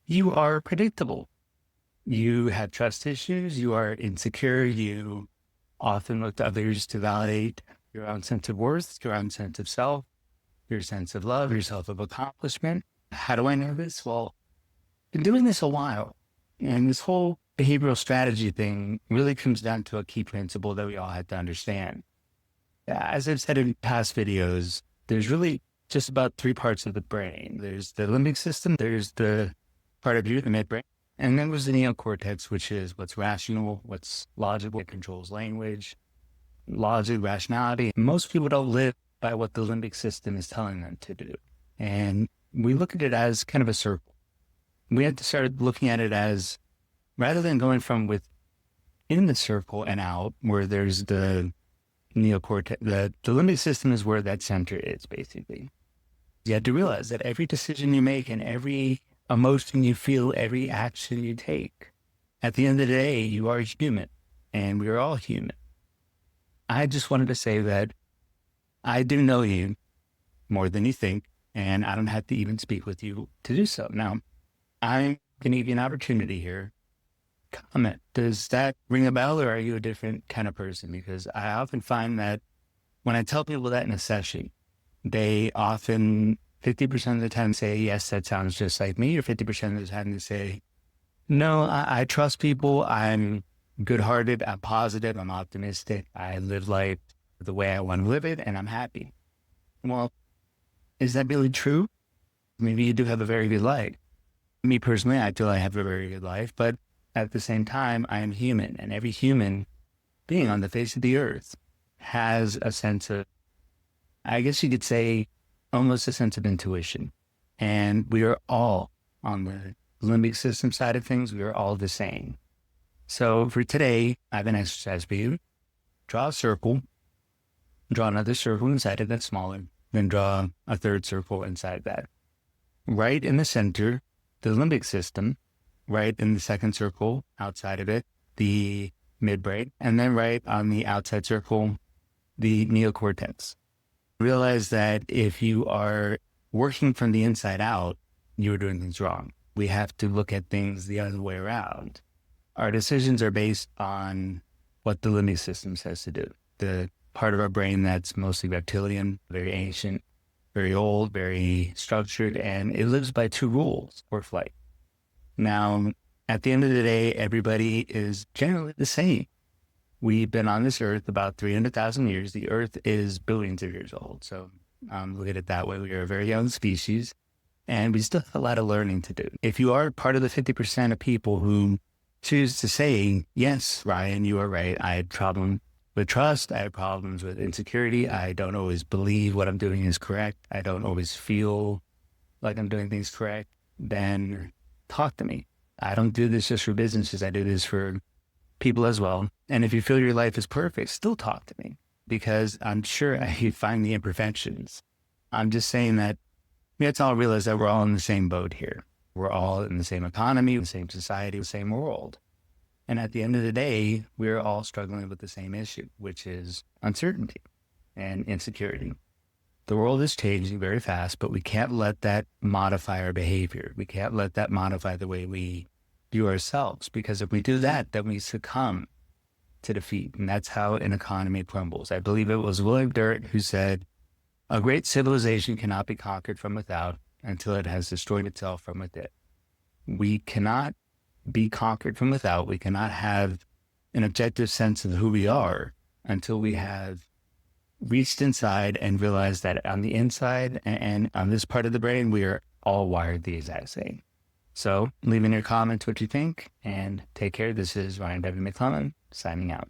you are predictable. You have trust issues. You are insecure. You often look to others to validate your own sense of worth, your own sense of self, your sense of love, your sense of accomplishment. How do I know this? Well, I've been doing this a while. And this whole behavioral strategy thing really comes down to a key principle that we all have to understand. As I've said in past videos, there's really just about three parts of the brain. There's the limbic system, there's the part of you, the midbrain, and then there's the neocortex, which is what's rational, what's logical, it controls language, logic, rationality. Most people don't live by what the limbic system is telling them to do. And we look at it as kind of a circle. We have to start looking at it as, rather than going from within the circle and out, where there's the neocortex, the limbic system is where that center is, basically. You have to realize that every decision you make and every emotion you feel, every action you take, at the end of the day, you are human, and we are all human. I just wanted to say that I do know you more than you think, and I don't have to even speak with you to do so. Now, I'm going to give you an opportunity here. Comment. Does that ring a bell, or are you a different kind of person? Because I often find that when I tell people that in a session, they often 50% of the time say, yes, that sounds just like me, or 50% of the time they say, no, I trust people. I'm good-hearted. I'm positive. I'm optimistic. I live life the way I want to live it, and I'm happy. Well, is that really true? Maybe you do have a very good life. Me personally, I feel I have a very good life, but at the same time, I am human, and every human being on the face of the earth has a sense of, I guess you could say, almost a sense of intuition. And we are all on the limbic system side of things. We are all the same. So for today, I have an exercise for you. Draw a circle, draw another circle inside it that's smaller, then draw a third circle inside that. Right in the center, the limbic system, right in the second circle outside of it, the midbrain, and then right on the outside circle, the neocortex. Realize that if you are working from the inside out, you're doing things wrong. We have to look at things the other way around. Our decisions are based on what the limbic system says to do. The part of our brain that's mostly reptilian, very ancient, very old, very structured, and it lives by two rules for flight. Now, at the end of the day, everybody is generally the same. We've been on this earth about 300,000 years. The earth is billions of years old. So look at it that way. We are a very young species, and we still have a lot of learning to do. If you are part of the 50% of people who choose to say, yes, Ryan, you are right. I had problems with trust. I have problems with insecurity. I don't always believe what I'm doing is correct. I don't always feel like I'm doing things correct. Then talk to me. I don't do this just for businesses. I do this for people as well. And if you feel your life is perfect, still talk to me, because I'm sure you find the imperfections. I'm just saying that let's all realize that we're all in the same boat here. We're all in the same economy, the same society, the same world. And at the end of the day, we're all struggling with the same issue, which is uncertainty and insecurity. The world is changing very fast, but we can't let that modify our behavior. We can't let that modify the way we view ourselves, because if we do that, then we succumb to defeat. And that's how an economy crumbles. I believe it was William Dirk who said, a great civilization cannot be conquered from without until it has destroyed itself from within. We cannot be conquered from without. We cannot have an objective sense of who we are until we have reached inside and realized that on the inside and on this part of the brain, we are all wired the exact same. So leave in your comments what you think, and take care. This is Ryan W. McClellan signing out.